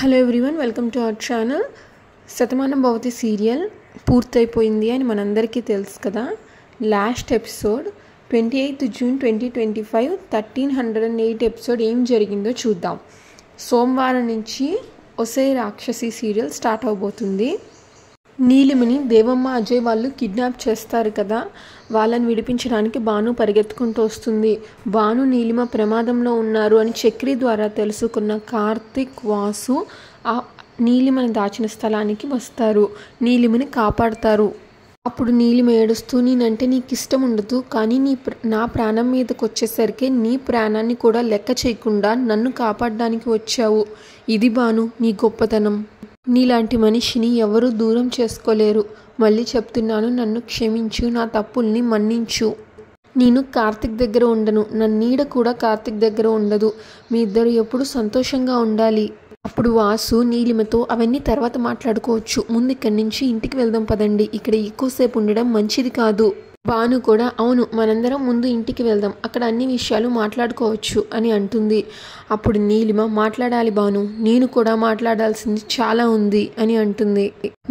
Hello everyone, welcome to our channel. Shatamanam Bhavati serial పూర్తయిపోయింది అని మనందరికీ తెలుసు కదా. లాస్ట్ ఎపిసోడ్ 28 జూన్ 2025 1308 ఎపిసోడ్ ఏం జరిగిందో చూద్దాం. సోమవారం నుంచి ఒసే రాక్షసి సీరియల్ స్టార్ట్ అవబోతుంది. నీలిమని దేవమ్మ అజయ్ వాళ్ళు కిడ్నాప్ చేస్తారు కదా, వాళ్ళని విడిపించడానికి భాను పరిగెత్తుకుంటూ వస్తుంది. భాను నీలిమ ప్రమాదంలో ఉన్నారు అని చక్రి ద్వారా తెలుసుకున్న కార్తిక్, వాసు ఆ నీలిమని దాచిన స్థలానికి వస్తారు. నీలిమని కాపాడతారు. అప్పుడు నీలిమ ఏడుస్తూ, నేనంటే నీకు ఇష్టం ఉండదు, కానీ నా ప్రాణం మీదకి వచ్చేసరికి నీ ప్రాణాన్ని కూడా లెక్క చేయకుండా నన్ను కాపాడడానికి వచ్చావు. ఇది భాను నీ గొప్పతనం. నీలాంటి మనిషిని ఎవరూ దూరం చేసుకోలేరు. మళ్ళీ చెప్తున్నాను, నన్ను క్షమించు, నా తప్పుల్ని మన్నించు. నేను కార్తిక్ దగ్గర ఉండను, నా నీడ కూడా కార్తిక్ దగ్గర ఉండదు. మీ ఇద్దరు ఎప్పుడు సంతోషంగా ఉండాలి. అప్పుడు వాసు నీలిమతో, అవన్నీ తర్వాత మాట్లాడుకోవచ్చు, ముందు ఇక్కడి నుంచి ఇంటికి వెళ్దాం పదండి, ఇక్కడ ఎక్కువసేపు ఉండడం మంచిది కాదు. భాను కూడా, అవును మనందరం ముందు ఇంటికి వెళ్దాం, అక్కడ అన్ని విషయాలు మాట్లాడుకోవచ్చు అని అంటుంది. అప్పుడు నీలిమ, మాట్లాడాలి భాను, నేను కూడా మాట్లాడాల్సింది చాలా ఉంది అని అంటుంది.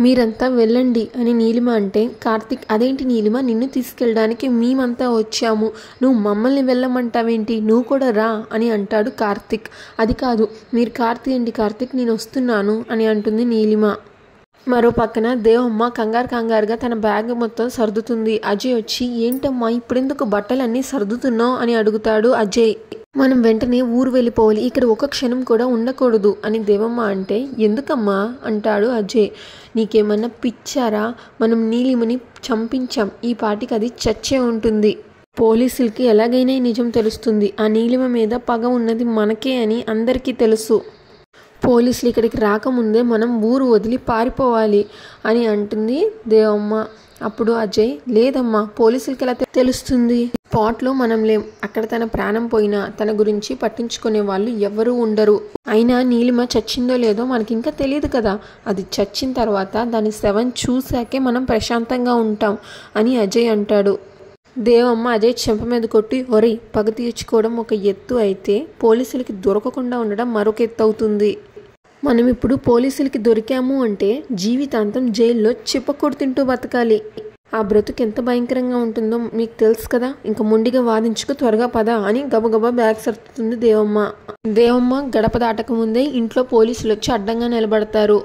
మీరంతా వెళ్ళండి అని నీలిమ అంటే, కార్తిక్, అదేంటి నీలిమ, నిన్ను తీసుకెళ్ళడానికి మేమంతా వచ్చాము, నువ్వు మమ్మల్ని వెళ్ళమంటావేంటి, నువ్వు కూడా రా అని అంటాడు కార్తిక్. అది కాదు, మీరు కార్తిక్ నేను వస్తున్నాను అని అంటుంది నీలిమ. మరో పక్కన దేవమ్మ కంగారుగా తన బ్యాగ్ మొత్తం సర్దుతుంది. అజయ్ వచ్చి, ఏంటమ్మా ఇప్పుడెందుకు బట్టలన్నీ సర్దుతున్నావు అని అడుగుతాడు అజయ్. మనం వెంటనే ఊరు వెళ్ళిపోవాలి, ఇక్కడ ఒక క్షణం కూడా ఉండకూడదు అని దేవమ్మ అంటే, ఎందుకమ్మా అంటాడు అజయ్. నీకేమన్నా పిచ్చారా, మనం నీలిమని చంపించాం, ఈ పాటికి అది చచ్చే ఉంటుంది. పోలీసులకి ఎలాగైనా నిజం తెలుస్తుంది, ఆ నీలిమ మీద పగ ఉన్నది మనకే అని అందరికీ తెలుసు. పోలీసులు ఇక్కడికి రాకముందే మనం ఊరు వదిలి పారిపోవాలి అని అంటుంది దేవమ్మ. అప్పుడు అజయ్, లేదమ్మా పోలీసులకి ఎలా తెలుస్తుంది, స్పాట్లో మనం లేం, అక్కడ తన ప్రాణం పోయినా తన గురించి పట్టించుకునే వాళ్ళు ఎవరూ ఉండరు. అయినా నీలిమ చచ్చిందో లేదో మనకి ఇంకా తెలియదు కదా, అది చచ్చిన తర్వాత దాని శవం చూశాకే మనం ప్రశాంతంగా ఉంటాం అని అజయ్ అంటాడు. దేవమ్మ అజయ్ చెంప మీద కొట్టి, ఒరేయ్ పగ తీర్చుకోవడం ఒక ఎత్తు అయితే పోలీసులకి దొరకకుండా ఉండడం మరొక ఎత్తు అవుతుంది. మనం ఇప్పుడు పోలీసులకి దొరికాము అంటే జీవితాంతం జైల్లో చిప్పకూడు తింటూ బతకాలి. ఆ బ్రతుకు ఎంత భయంకరంగా ఉంటుందో మీకు తెలుసు కదా, ఇంకా మొండిగా వాదించుకు త్వరగా పద అని గబగబా బ్యాగ్ సర్దుతుంది దేవమ్మ గడప దాటక ముందే ఇంట్లో పోలీసులు వచ్చి అడ్డంగా నిలబడతారు.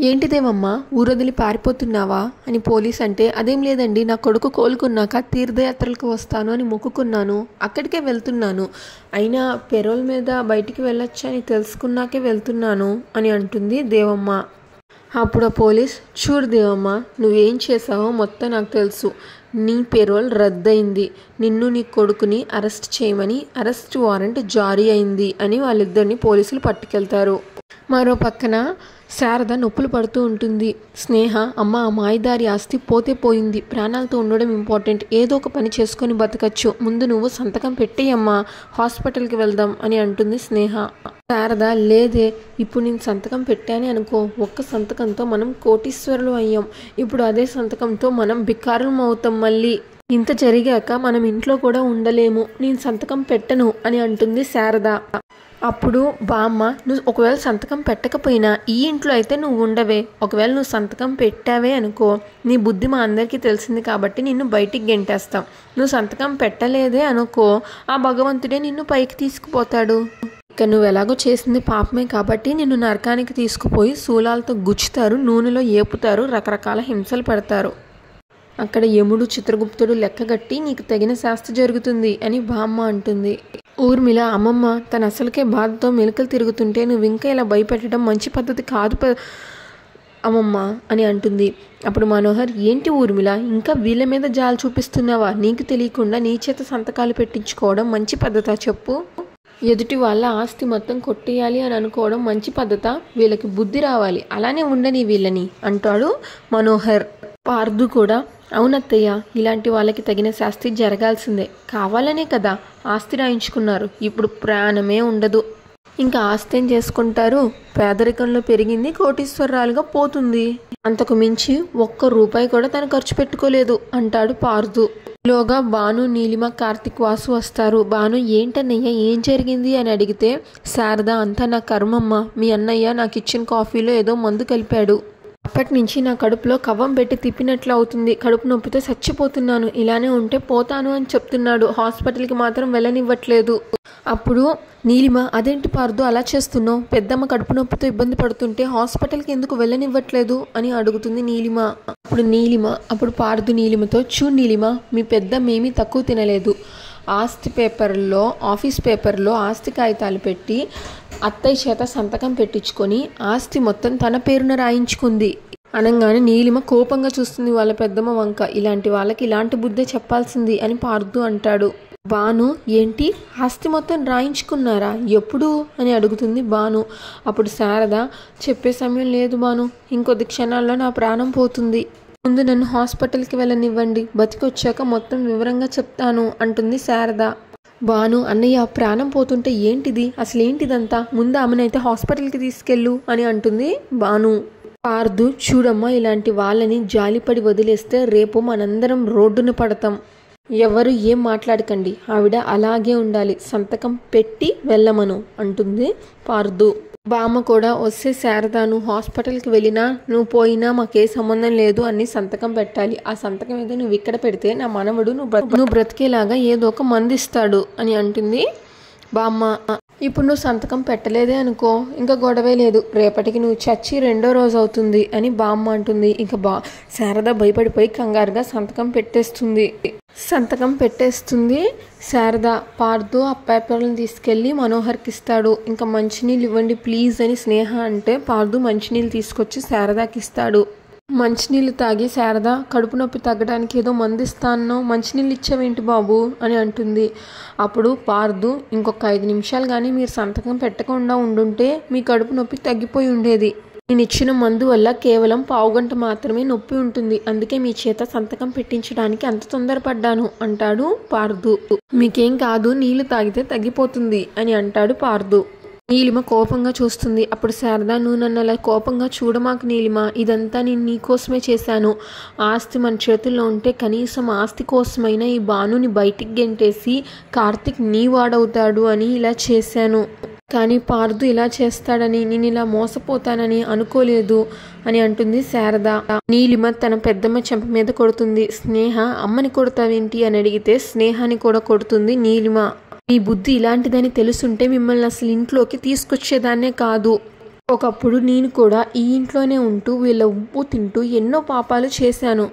ఏంటి దేవమ్మ ఊరొదిలి పారిపోతున్నావా అని పోలీస్ అంటే, అదేం లేదండి, నా కొడుకు కోలుకున్నాక తీర్థయాత్రలకు వస్తాను అని మొక్కుకున్నాను, అక్కడికే వెళ్తున్నాను, అయినా పెరోల్ మీద బయటికి వెళ్ళొచ్చా అని తెలుసుకున్నాకే వెళ్తున్నాను అని అంటుంది దేవమ్మ. అప్పుడు పోలీస్, చూడు దేవమ్మ, నువ్వేం చేసావో మొత్తం నాకు తెలుసు, నీ పెరోల్ రద్దయింది, నిన్ను నీ కొడుకుని అరెస్ట్ చేయమని అరెస్ట్ వారెంట్ జారీ అయింది అని వాళ్ళిద్దరిని పోలీసులు పట్టుకెళ్తారు. మరో పక్కన శారద నొప్పులు పడుతూ ఉంటుంది. స్నేహ, అమ్మ ఆ మాయదారి ఆస్తి పోతే పోయింది, ప్రాణాలతో ఉండడం ఇంపార్టెంట్, ఏదో ఒక పని చేసుకొని బతకచ్చు, ముందు నువ్వు సంతకం పెట్టేయమ్మా, హాస్పిటల్కి వెళ్దాం అని అంటుంది స్నేహ. శారద, లేదే, ఇప్పుడు నేను సంతకం పెట్టానే అనుకో, ఒక్క సంతకంతో మనం కోటీశ్వరులు అయ్యాం, ఇప్పుడు అదే సంతకంతో మనం బికారులం అవుతాం, మళ్ళీ ఇంత జరిగాక మనం ఇంట్లో కూడా ఉండలేము, నేను సంతకం పెట్టను అని అంటుంది శారద. అప్పుడు బామ్మ, నువ్వు ఒకవేళ సంతకం పెట్టకపోయినా ఈ ఇంట్లో అయితే నువ్వు ఉండవే, ఒకవేళ నువ్వు సంతకం పెట్టావే అనుకో, నీ బుద్ధి మా అందరికీ తెలిసింది కాబట్టి నిన్ను బయటికి గెంటేస్తాం, నువ్వు సంతకం పెట్టలేదే అనుకో, ఆ భగవంతుడే నిన్ను పైకి తీసుకుపోతాడు, ఇక నువ్వు ఎలాగో చేసింది పాపమే కాబట్టి నిన్ను నరకానికి తీసుకుపోయి శూలాలతో గుచ్చుతారు, నూనెలో ఏపుతారు, రకరకాల హింసలు పెడతారు, అక్కడ యముడు చిత్రగుప్తుడు లెక్కగట్టి నీకు తగిన శాస్త్ర జరుగుతుంది అని బామ్మ అంటుంది. ఊర్మిళ, అమ్మమ్మ తన అసలుకే బాధతో మెలికలు తిరుగుతుంటే నువ్వు ఇంకా ఇలా భయపెట్టడం మంచి పద్ధతి కాదు అమ్మమ్మ అని అంటుంది. అప్పుడు మనోహర్, ఏంటి ఊర్మిళ ఇంకా వీళ్ళ మీద జాలి చూపిస్తున్నావా, నీకు తెలియకుండా నీ చేత సంతకాలు పెట్టించుకోవడం మంచి పద్ధతా చెప్పు, ఎదుటి వాళ్ళ ఆస్తి మొత్తం కొట్టేయాలి అని అనుకోవడం మంచి పద్ధత, వీళ్ళకి బుద్ధి రావాలి, అలానే ఉండని వీళ్ళని అంటాడు మనోహర్. పార్దు కూడా, అవునత్తయ్య, ఇలాంటి వాళ్ళకి తగిన శాస్తి జరగాల్సిందే, కావాలనే కదా ఆస్తి రాయించుకున్నారు, ఇప్పుడు ప్రాణమే ఉండదు, ఇంకా ఆస్తి ఏం చేసుకుంటారు, పేదరికంలో పెరిగింది కోటీశ్వరాలుగా పోతుంది, అంతకు మించి ఒక్క రూపాయి కూడా తను ఖర్చు పెట్టుకోలేదు అంటాడు పార్దు. లోగా భాను, నీలిమ, కార్తిక్, వాసు వస్తారు. భాను ఏంటన్నయ్య ఏం జరిగింది అని అడిగితే, శారద అంతా నా కర్మమ్మ, మీ అన్నయ్య నాకు ఇచ్చిన కాఫీలో ఏదో మందు కలిపాడు. అప్పటి నుంచి నా కడుపులో కవ్వం పెట్టి తిప్పినట్లు అవుతుంది. కడుపు నొప్పితో చచ్చిపోతున్నాను. ఇలానే ఉంటే పోతాను అని చెప్తున్నాడు. హాస్పిటల్కి మాత్రం వెళ్ళనివ్వట్లేదు. అప్పుడు నీలిమ, అదేంటి పార్దు అలా చేస్తున్నావు? పెద్దమ్మ కడుపు నొప్పితో ఇబ్బంది పడుతుంటే హాస్పిటల్కి ఎందుకు వెళ్ళనివ్వట్లేదు అని అడుగుతుంది నీలిమ. అప్పుడు పార్దు నీలిమతో, చూడు నీలిమ, మీ పెద్దమ్మ ఏమీ తక్కువ తినలేదు. ఆఫీస్ పేపర్లో ఆస్తి కాగితాలు పెట్టి అత్తయ్య చేత సంతకం పెట్టించుకొని ఆస్తి మొత్తం తన పేరున రాయించుకుంది అనగానే నీలిమ కోపంగా చూస్తుంది వాళ్ళ పెద్దమ్మ వంక. ఇలాంటి వాళ్ళకి ఇలాంటి బుద్ధే చెప్పాల్సింది అని పార్దు అంటాడు. భాను, ఏంటి ఆస్తి మొత్తం రాయించుకున్నారా? ఎప్పుడు అని అడుగుతుంది భాను. అప్పుడు శారద, చెప్పే సమయం లేదు భాను, ఇంకొద్ది క్షణాల్లో నా ప్రాణం పోతుంది. ముందు నన్ను హాస్పిటల్కి వెళ్ళనివ్వండి, బతికొచ్చాక మొత్తం వివరంగా చెప్తాను అంటుంది శారద. భాను, అన్నయ్య ప్రాణం పోతుంటే ఏంటిది, అసలేంటిదంతా, ముందు ఆమెనైతే హాస్పిటల్కి తీసుకెళ్ళు అని అంటుంది భాను. పార్దు, చూడమ్మా, ఇలాంటి వాళ్ళని జాలిపడి వదిలేస్తే రేపు మనందరం రోడ్డున పడతాం. ఎవరు ఏం మాట్లాడకండి, ఆవిడ అలాగే ఉండాలి, సంతకం పెట్టి వెళ్ళమను అంటుంది పార్దు. బామ్మ కూడా, వస్తే శారద, నువ్వు హాస్పిటల్కి వెళ్ళినా నువ్వు పోయినా మాకే సంబంధం లేదు అని సంతకం పెట్టాలి. ఆ సంతకం ఏదో నువ్వు ఇక్కడ పెడితే నా మనవడు నువ్వు బ్రతికేలాగా ఏదో ఒక మందిస్తాడు అని అంటుంది బామ్మ. ఇప్పుడు నువ్వు సంతకం పెట్టలేదే అనుకో, ఇంకా గొడవే లేదు, రేపటికి నువ్వు చచ్చి 2వ రోజు అవుతుంది అని బామ్మ అంటుంది. ఇంకా శారద భయపడిపోయి కంగారుగా సంతకం పెట్టేస్తుంది. శారద. పార్దు ఆ పేపర్లను తీసుకెళ్ళి మనోహర్కి ఇస్తాడు. ఇంకా మంచినీళ్ళు ఇవ్వండి ప్లీజ్ అని స్నేహ అంటే పార్దు మంచినీళ్ళు తీసుకొచ్చి శారదాకి ఇస్తాడు. మంచినీళ్ళు తాగి శారద, కడుపు నొప్పి తగ్గడానికి ఏదో మందిస్తాను, మంచినీళ్ళు ఇచ్చావేంటి బాబు అని అంటుంది. అప్పుడు పార్దు, ఇంకొక 5 నిమిషాలు కానీ మీరు సంతకం పెట్టకుండా ఉండుంటే మీ కడుపు నొప్పి తగ్గిపోయి ఉండేది. నేను ఇచ్చిన మందు వల్ల కేవలం 1/2 గంట మాత్రమే నొప్పి ఉంటుంది, అందుకే మీ చేత సంతకం పెట్టించడానికి అంత తొందరపడ్డాను అంటాడు పార్దు. మీకేం కాదు, నీళ్లు తాగితే తగ్గిపోతుంది అని అంటాడు పార్దు. నీలిమ కోపంగా చూస్తుంది. అప్పుడు శారద, నువ్వు నన్ను అలా కోపంగా చూడమాకు నీలిమ, ఇదంతా నేను నీకోసమే చేశాను. ఆస్తి మన చేతుల్లో ఉంటే కనీసం ఆస్తి కోసమైనా ఈ భానుని బయటికి గెంటేసి కార్తిక్ నీ వాడవుతాడు అని ఇలా చేశాను. కానీ పార్దు ఇలా చేస్తాడని, నేను ఇలా మోసపోతానని అనుకోలేదు అని అంటుంది శారద. నీలిమ తన పెద్దమ్మ చెంప మీద కొడుతుంది. స్నేహ, అమ్మని కొడతావేంటి అని అడిగితే స్నేహాన్ని కూడా కొడుతుంది నీలిమ. మీ బుద్ధి ఇలాంటిదని తెలుసుంటే మిమ్మల్ని అసలు ఇంట్లోకి తీసుకొచ్చేదాన్నే కాదు. ఒకప్పుడు నేను కూడా ఈ ఇంట్లోనే ఉంటూ వీళ్ళ ఉప్పు తింటూ ఎన్నో పాపాలు చేశాను.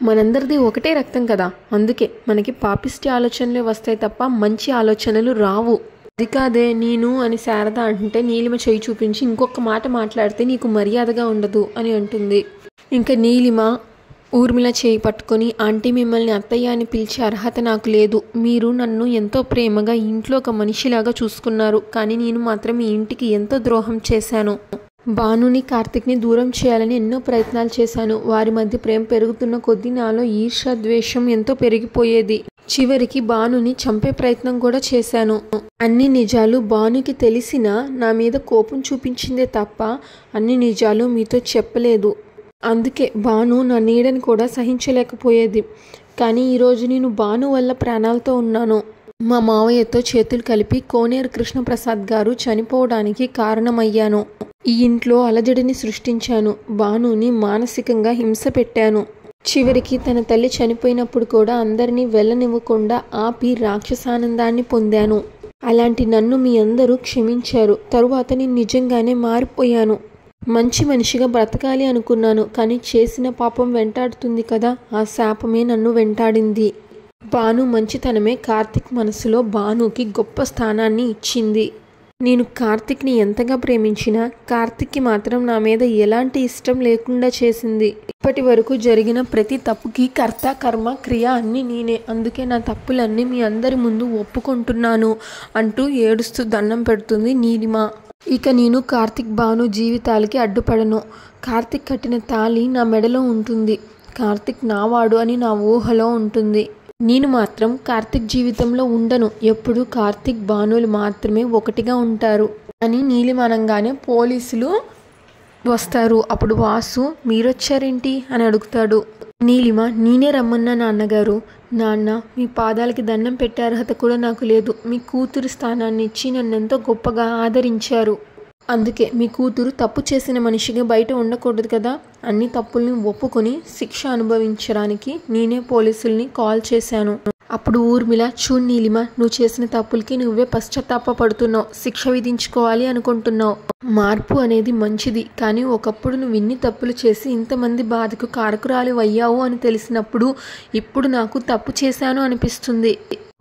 మనందరిది ఒకటే రక్తం కదా, అందుకే మనకి పాపిష్టి ఆలోచనలే వస్తాయి తప్ప మంచి ఆలోచనలు రావు. అది కాదే నేను అని శారద అంటే నీలిమ చేయి చూపించి, ఇంకొక మాట మాట్లాడితే నీకు మర్యాదగా ఉండదు అని అంటుంది. ఇంకా నీలిమ ఊర్మిళ చేయి పట్టుకొని, ఆంటీ మిమ్మల్ని అత్తయ్య అని పిలిచే అర్హత నాకు లేదు. మీరు నన్ను ఎంతో ప్రేమగా ఇంట్లో ఒక మనిషిలాగా చూసుకున్నారు, కానీ నేను మాత్రం ఈ ఇంటికి ఎంతో ద్రోహం చేశాను. భానుని కార్తిక్ని దూరం చేయాలని ఎన్నో ప్రయత్నాలు చేశాను. వారి మధ్య ప్రేమ పెరుగుతున్న కొద్దీ నాలో ఈర్ష్య ద్వేషం ఎంతో పెరిగిపోయేది. చివరికి భానుని చంపే ప్రయత్నం కూడా చేశాను. అన్ని నిజాలు భానుకి తెలిసినా నా మీద కోపం చూపించిందే తప్ప అన్ని నిజాలు మీతో చెప్పలేదు. అందుకే భాను నా నీడని కూడా సహించలేకపోయేది. కానీ ఈరోజు నేను భాను వల్ల ప్రాణాలతో ఉన్నాను. మా మావయ్యతో చేతులు కలిపి కోనేరు కృష్ణప్రసాద్ గారు చనిపోవడానికి కారణమయ్యాను. ఈ ఇంట్లో అలజడిని సృష్టించాను. భానుని మానసికంగా హింస పెట్టాను. చివరికి తన తల్లి చనిపోయినప్పుడు కూడా అందరినీ వెళ్ళనివ్వకుండా ఆపి రాక్షసానందాన్ని పొందాను. అలాంటి నన్ను మీ అందరూ క్షమించారు. తరువాత నేను నిజంగానే మారిపోయాను. మంచి మనిషిగా బ్రతకాలి అనుకున్నాను, కానీ చేసిన పాపం వెంటాడుతుంది కదా, ఆ శాపమే నన్ను వెంటాడింది. భాను మంచితనమే కార్తిక్ మనసులో భానుకి గొప్ప స్థానాన్ని ఇచ్చింది. నేను కార్తిక్ని ఎంతగా ప్రేమించినా కార్తిక్కి మాత్రం నా మీద ఎలాంటి ఇష్టం లేకుండా చేసింది. ఇప్పటి వరకు జరిగిన ప్రతి తప్పుకి కర్త కర్మ క్రియ అన్నీ నేనే. అందుకే నా తప్పులన్నీ మీ అందరి ముందు ఒప్పుకుంటున్నాను అంటూ ఏడుస్తూ దండం పెడుతుంది నీలిమ. ఇక నేను కార్తిక్ భాను జీవితాలకి అడ్డుపడను. కార్తిక్ కట్టిన తాళి నా మెడలో ఉంటుంది. కార్తిక్ నావాడు అని నా ఊహలో ఉంటుంది. నేను మాత్రం కార్తిక్ జీవితంలో ఉండను. ఎప్పుడు కార్తిక్ భానులు మాత్రమే ఒకటిగా ఉంటారు అని నీలిమ అనగానే పోలీసులు వస్తారు. అప్పుడు వాసు మీరొచ్చారేంటి అని అడుగుతాడు. నీలిమ నేనే రమ్మన్నా నాన్నగారు. నాన్న మీ పాదాలకి దండం పెట్టే అర్హత కూడా నాకు లేదు. మీ కూతురు స్థానాన్ని ఇచ్చి నన్నెంతో గొప్పగా ఆదరించారు. అందుకే మీ కూతురు తప్పు చేసిన మనిషిగా బయట ఉండకూడదు కదా. అన్ని తప్పుల్ని ఒప్పుకొని శిక్ష అనుభవించడానికి నేనే పోలీసుల్ని కాల్ చేశాను. అప్పుడు ఊర్మిళ చూడు నీలిమ, నువ్వు చేసిన తప్పులకి నువ్వే పశ్చాత్తాపడుతున్నావు, శిక్ష విధించుకోవాలి అనుకుంటున్నావు. మార్పు అనేది మంచిది, కానీ ఒకప్పుడు నువ్వు ఇన్ని తప్పులు చేసి ఇంతమంది బాధకు కారకురాలు అయ్యావు అని తెలిసినప్పుడు ఇప్పుడు నాకు తప్పు చేశాను అనిపిస్తుంది.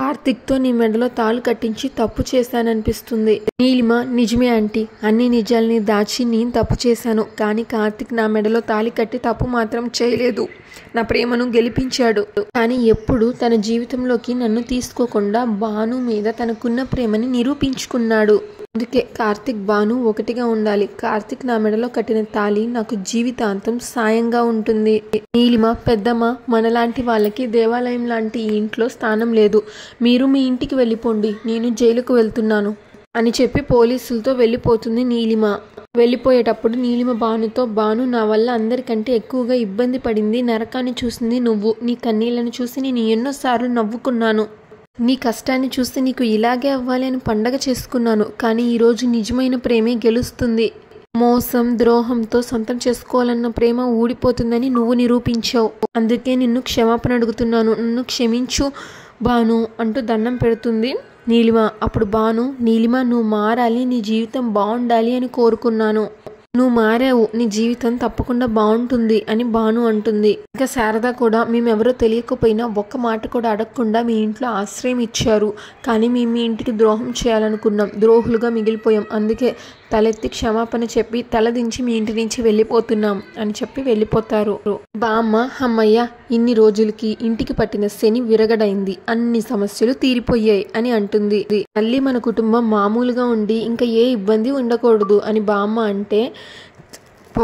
కార్తిక్తో నీ మెడలో తాళు కట్టించి తప్పు చేశాననిపిస్తుంది. నీలిమ నిజమే ఆంటీ, అన్ని నిజాల్ని దాచి నేను తప్పు చేశాను. కానీ కార్తిక్ నా మెడలో తాళి కట్టి తప్పు మాత్రం చేయలేదు. నా ప్రేమను గెలిపించాడు. కానీ ఎప్పుడు తన జీవితంలోకి నన్ను తీసుకోకుండా భాను మీద తనకున్న ప్రేమని నిరూపించుకున్నాడు. అందుకే కార్తిక్ భాను ఒకటిగా ఉండాలి. కార్తిక్ నా మెడలో కట్టిన తాళి నాకు జీవితాంతం సాయంగా ఉంటుంది. నీలిమ పెద్దమ్మ, మనలాంటి వాళ్ళకి దేవాలయం లాంటి ఈ ఇంట్లో స్థానం లేదు. మీరు మీ ఇంటికి వెళ్ళిపోండి, నేను జైలుకు వెళ్తున్నాను అని చెప్పి పోలీసులతో వెళ్ళిపోతుంది నీలిమ. వెళ్ళిపోయేటప్పుడు నీలిమ భానుతో, భాను నా వల్ల అందరికంటే ఎక్కువగా ఇబ్బంది పడింది, నరకాన్ని చూసింది నువ్వు. నీ కన్నీళ్లను చూసి నేను ఎన్నోసార్లు నవ్వుకున్నాను. నీ కష్టాన్ని చూస్తే నీకు ఇలాగే అవ్వాలి అని పండగ చేసుకున్నాను. కానీ ఈరోజు నిజమైన ప్రేమే గెలుస్తుంది. మోసం ద్రోహంతో సొంతం చేసుకోవాలన్న ప్రేమ ఊడిపోతుందని నువ్వు నిరూపించావు. అందుకే నిన్ను క్షమాపణ అడుగుతున్నాను, నన్ను క్షమించు భాను అంటూ దండం పెడుతుంది నీలిమ. అప్పుడు భాను, నీలిమ నువ్వు మారాలి, నీ జీవితం బాగుండాలి అని కోరుకున్నాను. నువ్వు మారావు, నీ జీవితం తప్పకుండా బాగుంటుంది అని భాను అంటుంది. ఇంకా శారద కూడా, మేమెవరో తెలియకపోయినా ఒక్క మాట కూడా అడగకుండా మీ ఇంట్లో ఆశ్రయం ఇచ్చారు. కానీ మేము మీ ఇంటికి ద్రోహం చేయాలనుకున్నాం, ద్రోహులుగా మిగిలిపోయాం. అందుకే తలెత్తి క్షమాపణ చెప్పి తలదించి మీ ఇంటి నుంచి వెళ్ళిపోతున్నాం అని చెప్పి వెళ్ళిపోతారు. బామ్మ అమ్మయ్య, ఇన్ని రోజులకి ఇంటికి పట్టిన శని విరగడైంది, అన్ని సమస్యలు తీరిపోయాయి అని అంటుంది. మళ్ళీ మన కుటుంబం మామూలుగా ఉండి ఇంకా ఏ ఇబ్బంది ఉండకూడదు అని బామ్మ అంటే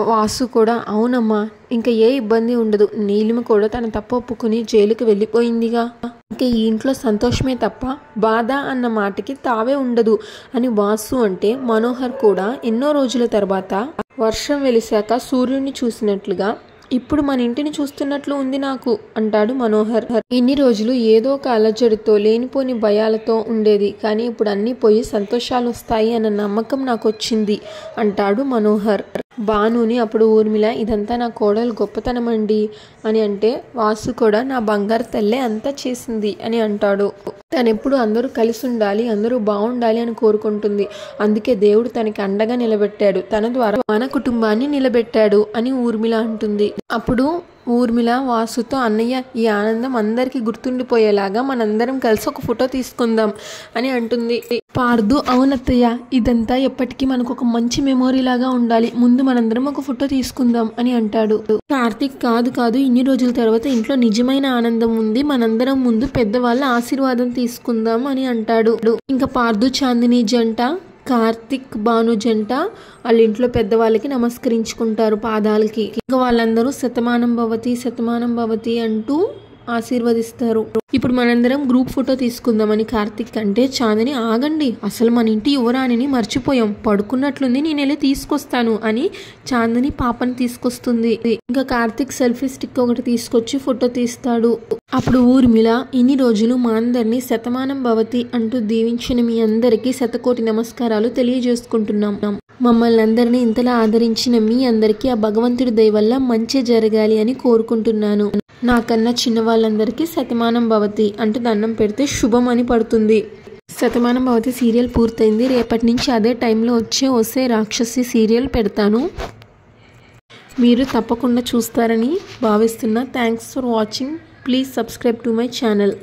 వాసు కూడా అవునమ్మా ఇంకా ఏ ఇబ్బంది ఉండదు. నీలిమ కూడా తన తప్పు ఒప్పుకుని జైలుకి వెళ్ళిపోయిందిగా, ఇంకా ఈ ఇంట్లో సంతోషమే తప్ప బాధ అన్న మాటకి తావే ఉండదు అని వాసు అంటే మనోహర్ కూడా ఎన్నో రోజుల తర్వాత వర్షం వెలిశాక సూర్యుడిని చూసినట్లుగా ఇప్పుడు మన ఇంటిని చూస్తున్నట్లు ఉంది నాకు అంటాడు మనోహర్. ఇన్ని రోజులు ఏదో ఒక అలజడితో లేనిపోని భయాలతో ఉండేది, కానీ ఇప్పుడు అన్నీ పోయి సంతోషాలు వస్తాయి అన్న నమ్మకం నాకు వచ్చింది అంటాడు మనోహర్. భానుని అప్పుడు ఊర్మిళ ఇదంతా నా కోడలు గొప్పతనం అండి అని అంటే వాసు కూడా నా బంగారు తల్లే అంతా చేసింది అని అంటాడు. తనెప్పుడు అందరూ కలిసి ఉండాలి, అందరూ బాగుండాలి అని కోరుకుంటుంది. అందుకే దేవుడు తనకి అండగా నిలబెట్టాడు, తన ద్వారా మన కుటుంబాన్ని నిలబెట్టాడు అని ఊర్మిళ అంటుంది. అప్పుడు ఊర్మిళ వాసుతో అన్నయ్య ఈ ఆనందం అందరికీ గుర్తుండిపోయేలాగా మనందరం కలిసి ఒక ఫోటో తీసుకుందాం అని అంటుంది. పార్దు అవునత్తయ్య, ఇదంతా ఎప్పటికీ మనకు ఒక మంచి మెమొరీ లాగా ఉండాలి, ముందు మనందరం ఒక ఫోటో తీసుకుందాం అని అంటాడు. కార్తిక్ కాదు ఇన్ని రోజుల తర్వాత ఇంట్లో నిజమైన ఆనందం ఉంది, మనందరం ముందు పెద్దవాళ్ళ ఆశీర్వాదం తీసుకుందాం అని అంటాడు. ఇంకా పార్దు చాందిని జంట కార్తిక్ భాను జంట వాళ్ళ ఇంట్లో పెద్దవాళ్ళకి నమస్కరించుకుంటారు పాదాలకి. ఇంకా వాళ్ళందరూ శతమానం భవతి అంటూ ఆశీర్వదిస్తారు. ఇప్పుడు మనందరం గ్రూప్ ఫోటో తీసుకుందామని కార్తిక్ అంటే చాందిని ఆగండి, అసలు మన ఇంటి యువరాణిని మర్చిపోయాం, పడుకున్నట్లుంది, నేను వెళ్ళి తీసుకొస్తాను అని చాందిని పాపని తీసుకొస్తుంది. ఇంకా కార్తిక్ సెల్ఫీ స్టిక్ ఒకటి తీసుకొచ్చి ఫోటో తీస్తాడు. అప్పుడు ఊర్మిళ ఇన్ని రోజులు మా అందరినీ శతమానం భవతి అంటూ దీవించిన మీ అందరికీ శతకోటి నమస్కారాలు తెలియజేసుకుంటున్నాం. మమ్మల్ని అందరినీ ఇంతలా ఆదరించిన మీ అందరికీ ఆ భగవంతుడి దయ వల్ల మంచి జరగాలి అని కోరుకుంటున్నాను. నాకన్నా చిన్న వాళ్ళందరికీ శతమానం భవతి అంటూ దండం పెడితే శుభం అని పడుతుంది. శతమానం భవతి సీరియల్ పూర్తయింది. రేపటి నుంచి అదే టైంలో వచ్చే రాక్షసి సీరియల్ పెడతాను, మీరు తప్పకుండా చూస్తారని భావిస్తున్నా. Thanks for watching. Please subscribe to my channel.